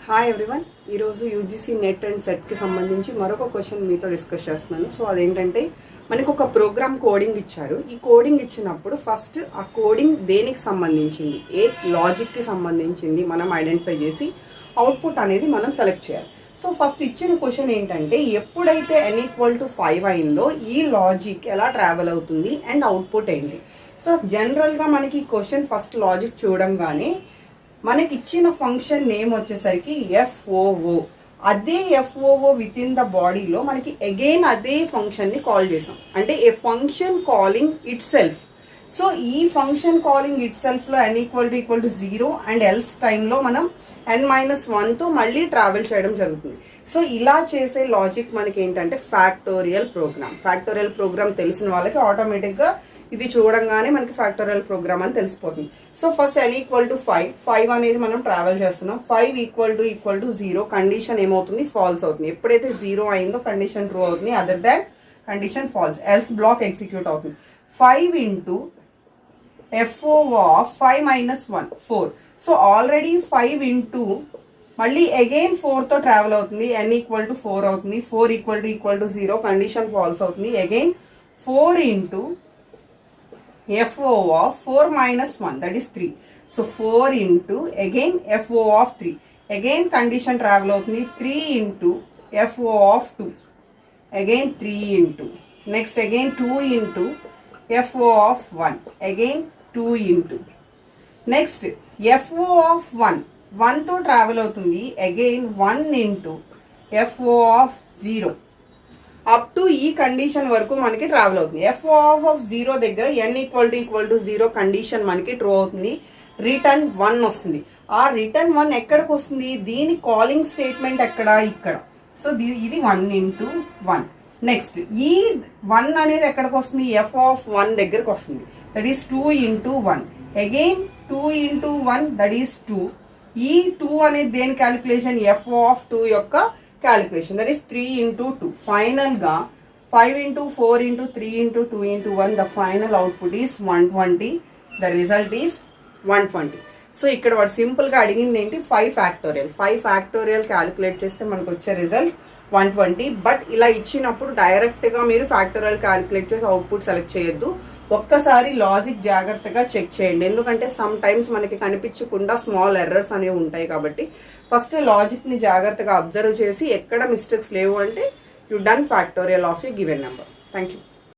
Hi everyone, ఈరోజు UGC net and సెట్కి సంబంధించి మరొక క్వశ్చన్ మీతో డిస్కస్ చేస్తున్నాను. సో అదేంటంటే మనకు ఒక ప్రోగ్రామ్ కోడింగ్ ఇచ్చారు. ఈ కోడింగ్ ఇచ్చినప్పుడు ఫస్ట్ ఆ కోడింగ్ దేనికి సంబంధించింది, ఏ లాజిక్కి సంబంధించింది మనం ఐడెంటిఫై చేసి అవుట్పుట్ అనేది మనం సెలెక్ట్ చేయాలి. సో ఫస్ట్ ఇచ్చిన క్వశ్చన్ ఏంటంటే ఎప్పుడైతే n=5 అయిందో ఈ లాజిక్ ఎలా ట్రావెల్ అవుతుంది అండ్ అవుట్పుట్ ఏంటి. సో జనరల్గా మనకి ఈ క్వశ్చన్ ఫస్ట్ లాజిక్ చూడంగానే మనకి ఇచ్చిన ఫంక్షన్ నేమ్ వచ్చేసరికి FOO. అదే FOO విత్ ఇన్ ద బాడీలో మనకి అగైన్ అదే ఫంక్షన్ ని కాల్ చేసాం, అంటే a function calling itself. So ఈ ఫంక్షన్ కాలింగ్ ఇట్ సెల్ఫ్ లో n=0 అండ్ ఎల్స్ టైంలో మనం n-1తో మళ్ళీ ట్రావెల్ చేయడం జరుగుతుంది. సో ఇలా చేసే లాజిక్ మనకి ఏంటంటే ఫ్యాక్టోరియల్ ప్రోగ్రామ్. ఫ్యాక్టోరియల్ ప్రోగ్రామ్ తెలిసిన వాళ్ళకి ఆటోమేటిక్గా ఇది చూడంగానే మనకి ఫ్యాక్టోరియల్ ప్రోగ్రామ్ అని తెలిసిపోతుంది. సో ఫస్ట్ n=5 అనేది మనం ట్రావెల్ చేస్తున్నాం. 5=0 కండిషన్ ఏమవుతుంది, ఫాల్స్ అవుతుంది. ఎప్పుడైతే 0 అయిందో కండిషన్ ట్రూ అవుతుంది, other than condition false, else black execute అవుతుంది. 5 into FO of 5 - 1 4. So already 5 into మళ్ళీ అగైన్ 4తో ట్రావెల్ అవుతుంది, n=4 అవుతుంది. 4=0 కండిషన్ ఫాల్స్ అవుతుంది. Again 4 into FO of 4 - 1, that is 3. So 4 into again FO of 3. Again condition travel అవుతుంది. 3 into FO of 2. Again 3 into. Next again 2 into FO of 1. Again 2 into. Next FO of 1. 1తో travel అవుతుంది. Again 1 into FO of 0. Up to ఈ condition వరకు మనకి travel అవుతుంది. FO of 0 దగ్గర n=0 condition మనకి true అవుతుంది. Return 1 వస్తుంది. ఆ రిటర్న్ 1 ఎక్కడికి వస్తుంది, దీని కాలింగ్ స్టేట్మెంట్ ఎక్కడ, ఇక్కడ. సో ఇది 1 into 1. నెక్స్ట్ ఈ 1 అనేది ఎక్కడికి వస్తుంది, F of 1 దగ్గరకు వస్తుంది. That is 2 into 1. Again 2 into 1, that is 2. ఈ 2 అనేది దేని క్యాలిక్యులేషన్, FO of 2 యొక్క calculation, that is 3 into 2. Final ga 5 into 4 into 3 into 2 into 1, the final output is 120. The result is 120. So ఇక్కడ వాడు సింపుల్ గా అడిగింది ఏంటి, 5 ఫ్యాక్టోరియల్ క్యాలిక్యులేట్ చేస్తే మనకు వచ్చే రిజల్ట్ 120. బట్ ఇలా ఇచ్చినప్పుడు డైరెక్ట్ గా మీరు ఫ్యాక్టోరియల్ క్యాలిక్యులేట్ చేసి అవుట్పుట్ సెలెక్ట్ చేయొద్దు. ఒక్కసారి లాజిక్ జాగ్రత్తగా చెక్ చేయండి, ఎందుకంటే సమ్ టైమ్స్ మనకి కనిపించకుండా స్మాల్ ఎర్రర్స్ అనేవి ఉంటాయి. కాబట్టి ఫస్ట్ లాజిక్ ని జాగ్రత్తగా అబ్జర్వ్ చేసి ఎక్కడ మిస్టేక్స్ లేవు అంటే you done factorial of a given number. Thank you.